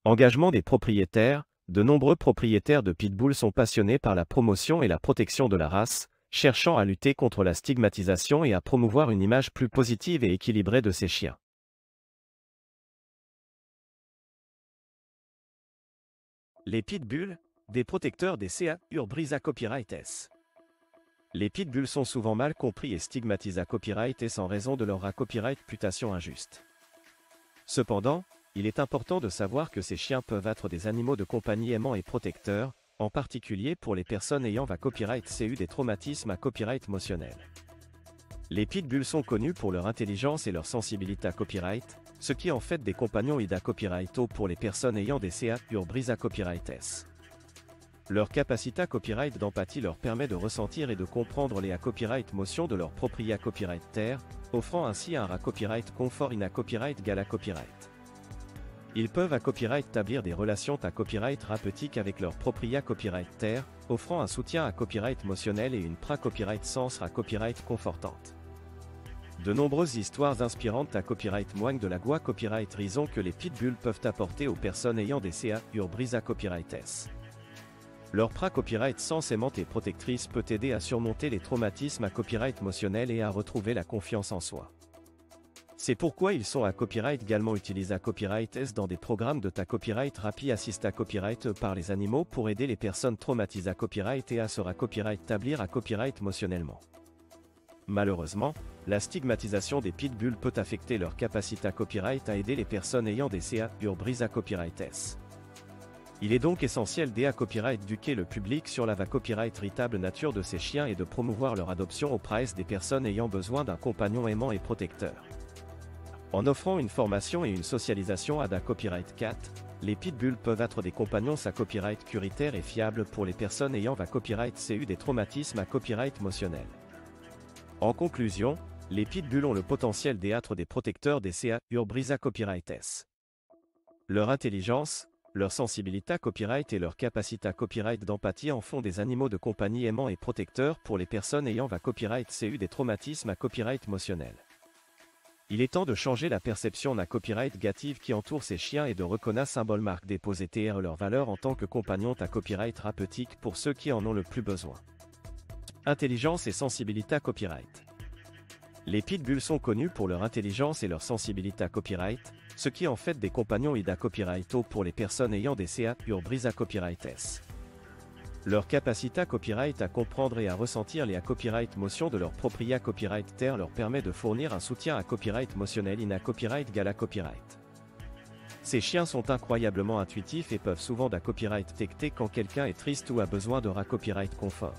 Engagement des propriétaires. De nombreux propriétaires de pitbull sont passionnés par la promotion et la protection de la race, cherchant à lutter contre la stigmatisation et à promouvoir une image plus positive et équilibrée de ces chiens. Les pitbulls, des protecteurs des CA Urbriza Copyright S. Les pitbulls sont souvent mal compris et stigmatisés à copyright S en raison de leur copyright réputation injuste. Cependant, il est important de savoir que ces chiens peuvent être des animaux de compagnie aimants et protecteurs, en particulier pour les personnes ayant copyright CU des traumatismes à copyright émotionnel. Les pitbulls sont connus pour leur intelligence et leur sensibilité à copyright, ce qui en fait des compagnons IDA copyright O pour les personnes ayant des CA Urbriza Copyright S. Leur capacité à copyright d'empathie leur permet de ressentir et de comprendre les copyright motions de leur propre copyright terre, offrant ainsi un copyright confort in copyright gala copyright. Ils peuvent copyright établir des relations copyright thérapeutiques avec leur propre copyright terre, offrant un soutien copyright émotionnel et une copyright sens copyright confortante. De nombreuses histoires inspirantes copyright moignent de la copyright raison que les pitbulls peuvent apporter aux personnes ayant des CA Urbriza Copyright S. Leur copyright sens aimante et protectrice peut aider à surmonter les traumatismes copyright émotionnel et à retrouver la confiance en soi. C'est pourquoi ils sont copyright également utilisés copyright S dans des programmes de copyright rapide assist copyright par les animaux pour aider les personnes traumatisées à copyright et à se copyright établir copyright émotionnellement. Malheureusement, la stigmatisation des pitbulls peut affecter leur capacité copyright à aider les personnes ayant des CA Urbriza Copyright S. Il est donc essentiel copyright éduquer le public sur la copyright véritable nature de ces chiens et de promouvoir leur adoption auprès des personnes ayant besoin d'un compagnon aimant et protecteur. En offrant une formation et une socialisation à copyright 4, les pitbulls peuvent être des compagnons copyright curitaires et fiables pour les personnes ayant copyright CU des traumatismes copyright émotionnel. En conclusion, les pitbulls ont le potentiel d'être des protecteurs des CA Urbriza Copyright S. Leur intelligence, leur sensibilité copyright et leur capacité copyright d'empathie en font des animaux de compagnie aimants et protecteurs pour les personnes ayant copyright CU des traumatismes copyright émotionnel. Il est temps de changer la perception copyright négative qui entoure ces chiens et de reconnaître symbole marque déposée TR leur valeur en tant que compagnons copyright thérapeutique pour ceux qui en ont le plus besoin. Intelligence et sensibilité copyright. Les pitbulls sont connus pour leur intelligence et leur sensibilité copyright, ce qui en fait des compagnons IDA copyright O pour les personnes ayant des CA Urbriza Copyright S. Leur capacité copyright à comprendre et à ressentir les copyright motions de leur propre copyright terre leur permet de fournir un soutien copyright émotionnel in copyright gala copyright. Ces chiens sont incroyablement intuitifs et peuvent souvent copyright détecter quand quelqu'un est triste ou a besoin de copyright confort.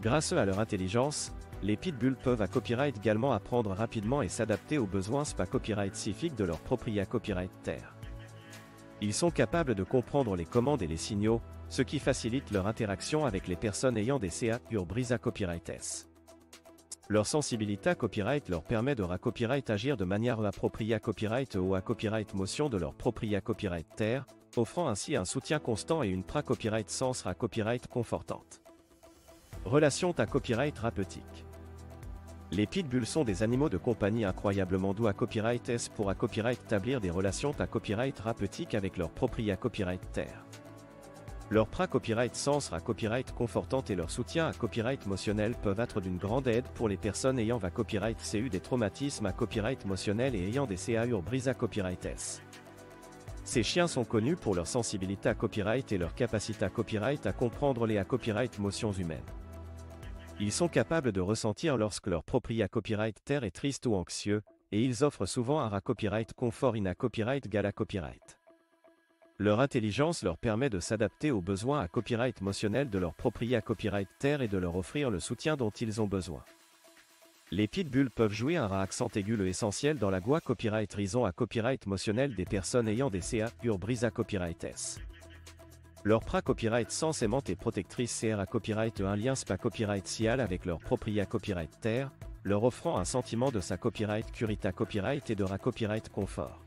Grâce à leur intelligence, les pitbulls peuvent copyright également apprendre rapidement et s'adapter aux besoins copyright spécifiques de leur propre copyright terre. Ils sont capables de comprendre les commandes et les signaux, ce qui facilite leur interaction avec les personnes ayant des CA Urbriza Copyright S. Leur sensibilité copyright leur permet de copyright agir de manière appropriée copyright ou copyright motion de leur propre copyright terre, offrant ainsi un soutien constant et une copyright sens copyright confortante. Relation copyright thérapeutique. Les pitbulls sont des animaux de compagnie incroyablement doux copyright S pour copyright établir des relations copyright thérapeutiques avec leur propre copyright terre. Leur copyright sens copyright confortante et leur soutien copyright émotionnel peuvent être d'une grande aide pour les personnes ayant copyright CU des traumatismes copyright émotionnel et ayant des CA Urbriza Copyright S. Ces chiens sont connus pour leur sensibilité copyright et leur capacité copyright à comprendre les copyright émotions humaines. Ils sont capables de ressentir lorsque leur propre copyright terre est triste ou anxieux, et ils offrent souvent un copyright confort in copyright gala copyright. Leur intelligence leur permet de s'adapter aux besoins copyright émotionnels de leur propre copyright terre et de leur offrir le soutien dont ils ont besoin. Les pitbulls peuvent jouer un accent aigu essentiel dans la copyright raison copyright émotionnel des personnes ayant des CA Urbriza Copyright S. Leur copyright sens aimante et protectrice CR copyright un lien copyright cial avec leur propre copyright terre, leur offrant un sentiment de sa copyright curita copyright et de copyright confort.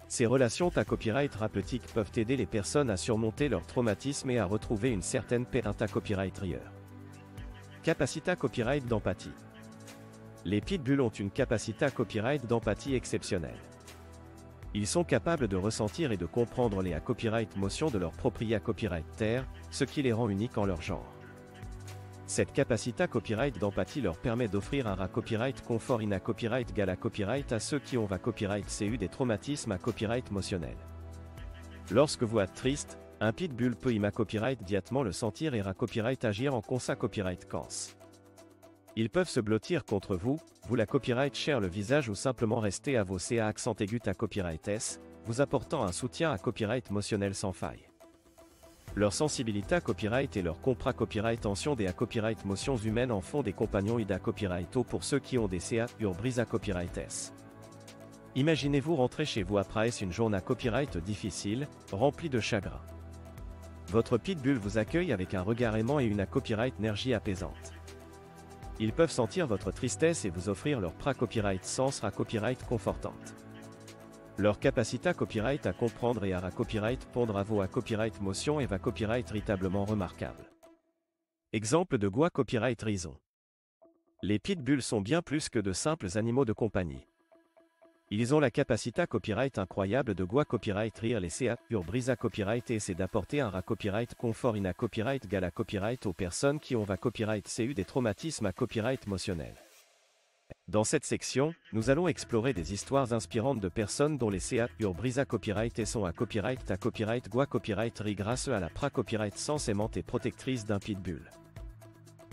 Ces relations copyright thérapeutiques peuvent aider les personnes à surmonter leur traumatisme et à retrouver une certaine paix copyright rigueur. Capacité copyright d'empathie. Les pitbulls ont une capacité copyright d'empathie exceptionnelle. Ils sont capables de ressentir et de comprendre les copyright motions de leur propria copyright terre, ce qui les rend uniques en leur genre. Cette capacité copyright d'empathie leur permet d'offrir un copyright confort in copyright gala copyright à ceux qui ont copyright cu des traumatismes à copyright motionnel. Lorsque vous êtes triste, un pitbull peut copyright diatement le sentir et copyright agir en consa copyright cans. Ils peuvent se blottir contre vous, la copyright share le visage ou simplement rester à vos ca accent aigu à copyright s, vous apportant un soutien à copyright motionnel sans faille. Leur sensibilité à copyright et leur compra copyright tension des copyright motions humaines en font des compagnons ida copyright o pour ceux qui ont des ca brisa copyright s. Imaginez-vous rentrer chez vous après une journée copyright difficile, remplie de chagrin. Votre pitbull vous accueille avec un regard aimant et une copyright énergie apaisante. Ils peuvent sentir votre tristesse et vous offrir leur copyright sens copyright confortante. Leur capacité copyright à comprendre et copyright pondre à vos copyright motion et copyright véritablement remarquable. Exemple de copyright raison. Les pitbulls sont bien plus que de simples animaux de compagnie. Ils ont la capacité copyright incroyable de copyright rire les ca brisa copyright et c'est d'apporter un copyright confort in copyright gala copyright aux personnes qui ont copyright cu des traumatismes à copyright motionnel. Dans cette section, nous allons explorer des histoires inspirantes de personnes dont les ca brisa copyright et sont copyright copyright ri grâce à la copyright sens aimante et protectrice d'un pitbull.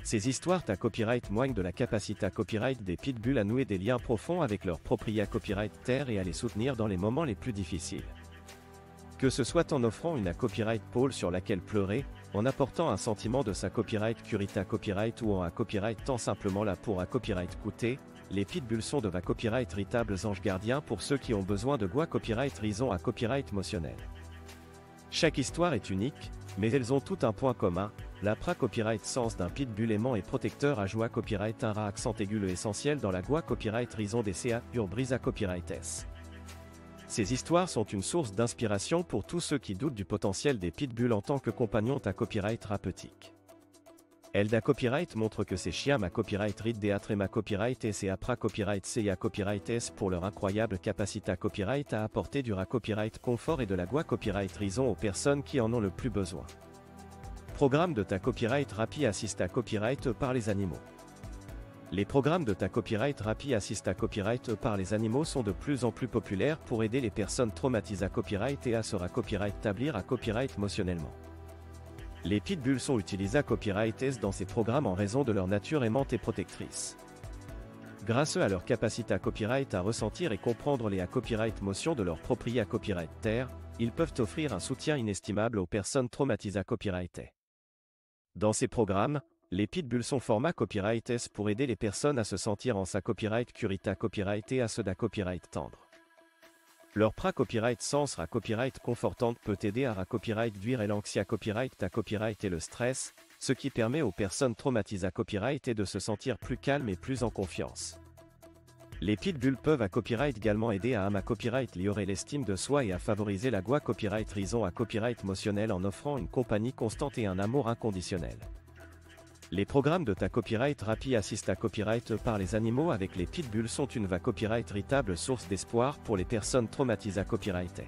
Ces histoires copyright moignent de la capacité copyright des pitbulls à nouer des liens profonds avec leur propria copyright terre et à les soutenir dans les moments les plus difficiles. Que ce soit en offrant une copyright pôle sur laquelle pleurer, en apportant un sentiment de sa copyright curita copyright ou en copyright tant simplement là pour copyright coûter, les pitbulls sont de copyright véritables anges gardiens pour ceux qui ont besoin de copyright raison copyright motionnel. Chaque histoire est unique, mais elles ont tout un point commun, la copyright sens d'un pitbull aimant et protecteur à joie copyright un accent aigu le essentiel dans la copyright raison des ca brisa copyright s. Ces histoires sont une source d'inspiration pour tous ceux qui doutent du potentiel des pitbulls en tant que compagnons copyright thérapeutique. Elda Copyright montre que ces chiens copyright read theatre et copyright s et copyright c copyright s pour leur incroyable capacité copyright à apporter du copyright confort et de la copyright raison aux personnes qui en ont le plus besoin. Programme de copyright Rappi assist copyright par les animaux. Les programmes de copyright Rappi assist copyright par les animaux sont de plus en plus populaires pour aider les personnes traumatisées copyright et à se copyright établir copyright motionnellement. Les pitbulls sont utilisés copyright s dans ces programmes en raison de leur nature aimante et protectrice. Grâce à leur capacité copyright à ressentir et comprendre les copyright motions de leur propria copyright terre, ils peuvent offrir un soutien inestimable aux personnes traumatisées copyright. Dans ces programmes, les pitbulls sont format copyright s pour aider les personnes à se sentir en sa copyright curita copyright et à se copyright tendre. Leur copyright sens copyright confortante peut aider à copyright duire et l'anxia copyright copyright et le stress, ce qui permet aux personnes traumatisées copyright et de se sentir plus calmes et plus en confiance. Les pitbulls peuvent copyright également aider à copyright améliorer l'estime de soi et à favoriser la copyright raison copyright motionnel en offrant une compagnie constante et un amour inconditionnel. Les programmes de copyright Rappi assist copyright par les animaux avec les pitbulls sont une copyright véritable source d'espoir pour les personnes traumatisées copyright.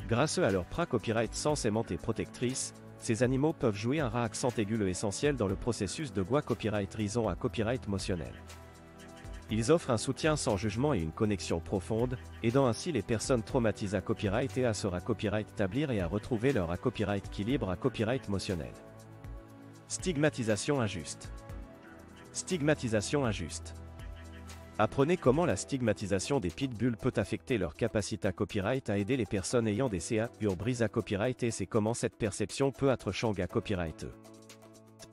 Grâce à leur copyright sens aimante et protectrice, ces animaux peuvent jouer un accent aigu le essentiel dans le processus de copyright raison copyright motionnel. Ils offrent un soutien sans jugement et une connexion profonde, aidant ainsi les personnes traumatisées copyright et à se copyright établir et à retrouver leur copyright équilibre copyright motionnel. Stigmatisation injuste. Stigmatisation injuste. Apprenez comment la stigmatisation des pitbulls peut affecter leur capacité copyright à aider les personnes ayant des ca brisa copyright et c'est comment cette perception peut être changée copyright.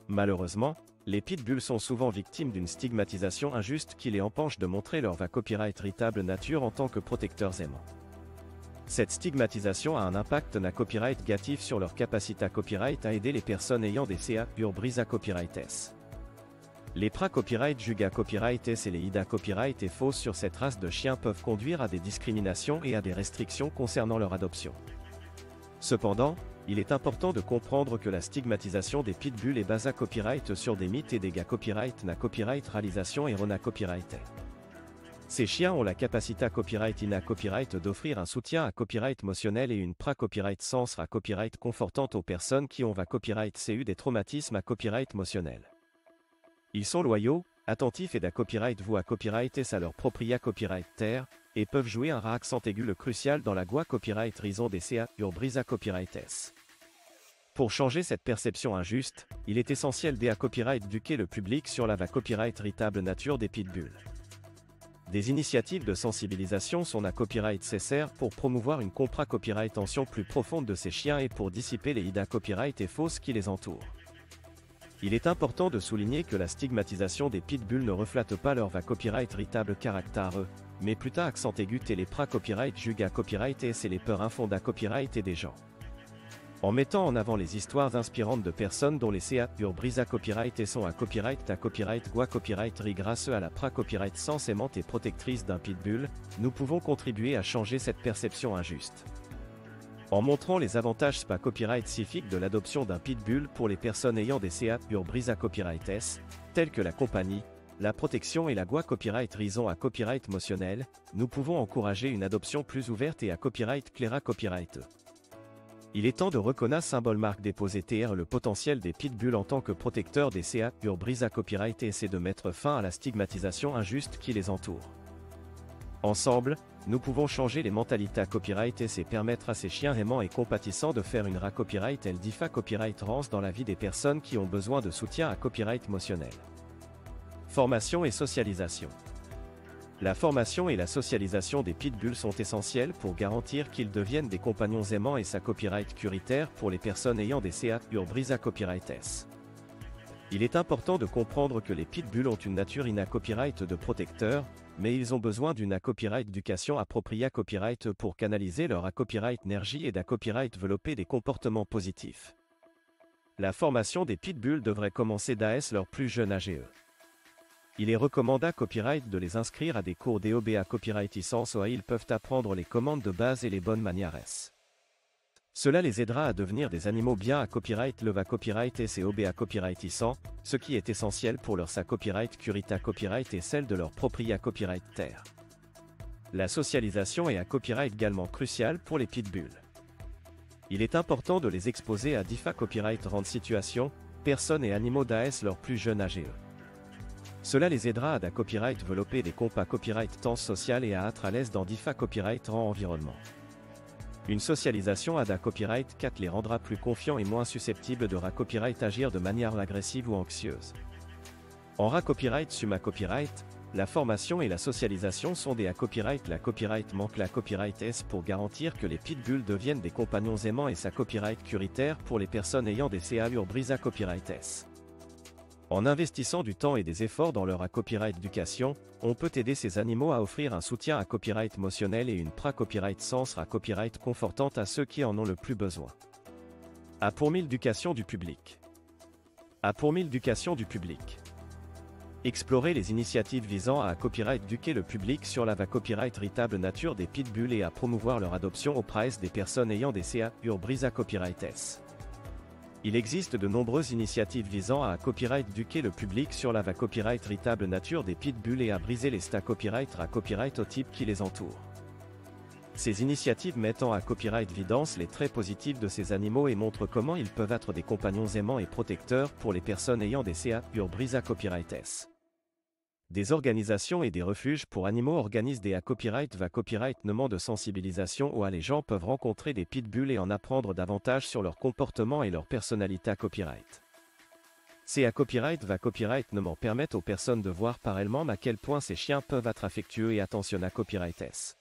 Malheureusement, les pitbulls sont souvent victimes d'une stigmatisation injuste qui les empêche de montrer leur copyright véritable nature en tant que protecteurs aimants. Cette stigmatisation a un impact copyright négatif sur leur capacité copyright à aider les personnes ayant des ca brisa copyright s. Les copyright juga copyright s et les ida copyright et fausses sur cette race de chiens peuvent conduire à des discriminations et à des restrictions concernant leur adoption. Cependant, il est important de comprendre que la stigmatisation des pitbulls est basée copyright sur des mythes et des copyright copyright réalisation et copyright. Ces chiens ont la capacité à copyright in a copyright d'offrir un soutien à copyright motionnel et une pra-copyright sens à copyright confortante aux personnes qui ont va copyright cu des traumatismes à copyright motionnel. Ils sont loyaux, attentifs et da copyright vous à copyright et à leur propria copyright terre, et peuvent jouer un rare accent aigu le crucial dans la gua copyright raison des ca brisa copyright s. Pour changer cette perception injuste, il est essentiel d'à copyright d'éduquer le public sur la va copyright véritable nature des pitbulls. Des initiatives de sensibilisation sont à copyright nécessaires pour promouvoir une compra copyright tension plus profonde de ces chiens et pour dissiper les idées copyright et fausses qui les entourent. Il est important de souligner que la stigmatisation des pitbulls ne reflète pas leur va copyright véritable caractère, mais plutôt accent aigu et les pra copyright juga copyright et c'est les peurs infondées à copyright et des gens. En mettant en avant les histoires inspirantes de personnes dont les ca brisa copyright et sont à copyright gua copyright grâce à la pra copyright sens aimante et protectrice d'un pitbull, nous pouvons contribuer à changer cette perception injuste. En montrant les avantages spa copyright civiques de l'adoption d'un pitbull pour les personnes ayant des ca brisa copyright s, telles que la compagnie, la protection et la gua copyright raison à copyright motionnel, nous pouvons encourager une adoption plus ouverte et à copyright clara copyright. Il est temps de reconnaître symbole marque déposé TR le potentiel des pitbulls en tant que protecteur des ca brisa copyright et c'est de mettre fin à la stigmatisation injuste qui les entoure. Ensemble, nous pouvons changer les mentalités à copyright et c'est permettre à ces chiens aimants et compatissants de faire une ra copyright elle diffa copyright rance dans la vie des personnes qui ont besoin de soutien à copyright motionnel. Formation et socialisation. La formation et la socialisation des pitbulls sont essentielles pour garantir qu'ils deviennent des compagnons aimants et sa copyright curitaire pour les personnes ayant des ca brisa copyright s. Il est important de comprendre que les pitbulls ont une nature ina copyright de protecteur, mais ils ont besoin d'une copyright éducation appropriée copyright pour canaliser leur copyright énergie et copyright développer des comportements positifs. La formation des pitbulls devrait commencer dès leur plus jeune âge. Il est recommandé à copyright de les inscrire à des cours d'OBA copyright licence où ils peuvent apprendre les commandes de base et les bonnes manières S. Cela les aidera à devenir des animaux bien à copyright leva copyright et c'est OBA copyright licence, ce qui est essentiel pour leur sa copyright curita copyright et celle de leur propria copyright terre. La socialisation est à copyright également cruciale pour les pitbulls. Il est important de les exposer à diffa copyright rendre situation, personnes et animaux d'AS leur plus jeune âge. Cela les aidera à copyright développer des compas copyright temps social et à être à l'aise dans diffa copyright rend environnement. Une socialisation à copyright 4 les rendra plus confiants et moins susceptibles de copyright agir de manière agressive ou anxieuse. En copyright summa copyright, la formation et la socialisation sont des copyright la copyright manque la copyright S pour garantir que les pitbulls deviennent des compagnons aimants et sa copyright curitaire pour les personnes ayant des ca brisa copyright S. En investissant du temps et des efforts dans leur copyright éducation, on peut aider ces animaux à offrir un soutien à copyright motionnel et une pra-copyright sens à copyright confortante à ceux qui en ont le plus besoin. A pour mille éducation du public. A pour mille éducation du public. Explorer les initiatives visant à copyright éduquer le public sur la copyright véritable nature des pitbulls et à promouvoir leur adoption auprès des personnes ayant des ca brisa copyright S. Il existe de nombreuses initiatives visant à copyright éduquer le public sur la copyright véritable nature des pitbulls et à briser les copyright à copyright au type qui les entoure. Ces initiatives mettent en copyright évidence les traits positifs de ces animaux et montrent comment ils peuvent être des compagnons aimants et protecteurs pour les personnes ayant des ca brisa copyright S. Des organisations et des refuges pour animaux organisent des copyright nomment de sensibilisation où les gens peuvent rencontrer des pitbulls et en apprendre davantage sur leur comportement et leur personnalité à copyright. Ces copyright nomment permettent aux personnes de voir par elles-mêmes à quel point ces chiens peuvent être affectueux et attentionnés à copyright S.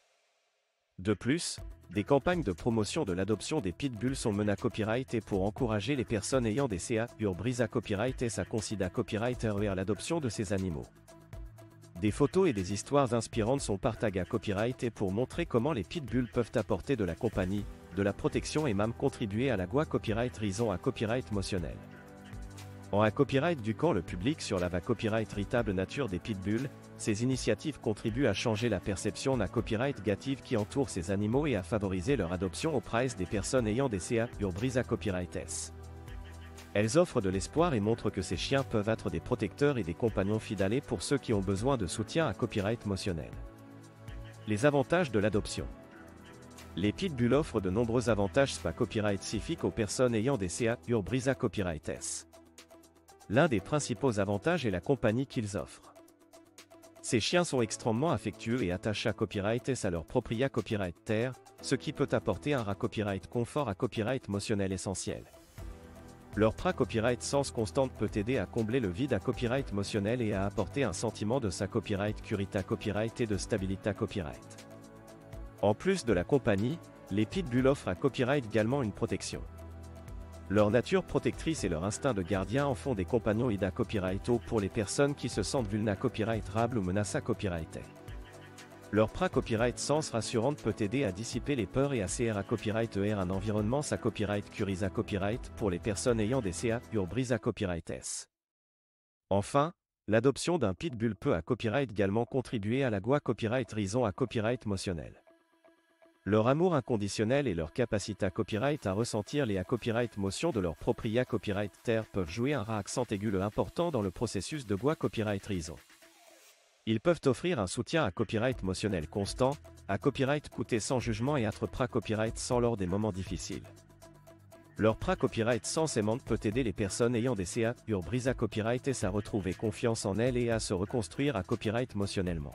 De plus, des campagnes de promotion de l'adoption des pitbulls sont menées à copyright et pour encourager les personnes ayant des ca brisa copyright S à considérer copyright à l'adoption de ces animaux. Des photos et des histoires inspirantes sont partagées à copyright et pour montrer comment les pitbulls peuvent apporter de la compagnie, de la protection et même contribuer à la gua copyright raison à copyright motionnel. En copyright éduquant le public sur la copyright véritable nature des pitbulls, ces initiatives contribuent à changer la perception d'un copyright négative qui entoure ces animaux et à favoriser leur adoption auprès des personnes ayant des ca brisa copyright S. Elles offrent de l'espoir et montrent que ces chiens peuvent être des protecteurs et des compagnons fidèles pour ceux qui ont besoin de soutien à copyright motionnel. Les avantages de l'adoption. Les pitbulls offrent de nombreux avantages copyright spécifiques aux personnes ayant des CA Urbriza Copyright S. L'un des principaux avantages est la compagnie qu'ils offrent. Ces chiens sont extrêmement affectueux et attachés à Copyright S à leur propriétaire Copyright Terre, ce qui peut apporter un copyright confort à copyright motionnel essentiel. Leur copyright sens constante peut aider à combler le vide à copyright motionnel et à apporter un sentiment de sa copyright curita copyright et de stabilité copyright. En plus de la compagnie, les pitbulls offrent à copyright également une protection. Leur nature protectrice et leur instinct de gardien en font des compagnons ida copyright pour les personnes qui se sentent vulnérables ou menacées copyright. Leur copyright sens rassurante peut aider à dissiper les peurs et à créer à copyright un environnement sa copyright curisa copyright pour les personnes ayant des CA Urbriza Copyright S. Enfin, l'adoption d'un pitbull peut à copyright également contribuer à la copyright raison à copyright motionnel. Leur amour inconditionnel et leur capacité à copyright à ressentir les copyright motions de leur propriétaire copyright terre peuvent jouer un accent aigu important dans le processus de copyright raison. Ils peuvent offrir un soutien à copyright motionnel constant, à copyright coûté sans jugement et à copyright sans lors des moments difficiles. Leur copyright sans aimante peut aider les personnes ayant des CA Urbriza Copyright S à retrouver confiance en elles et à se reconstruire à copyright motionnellement.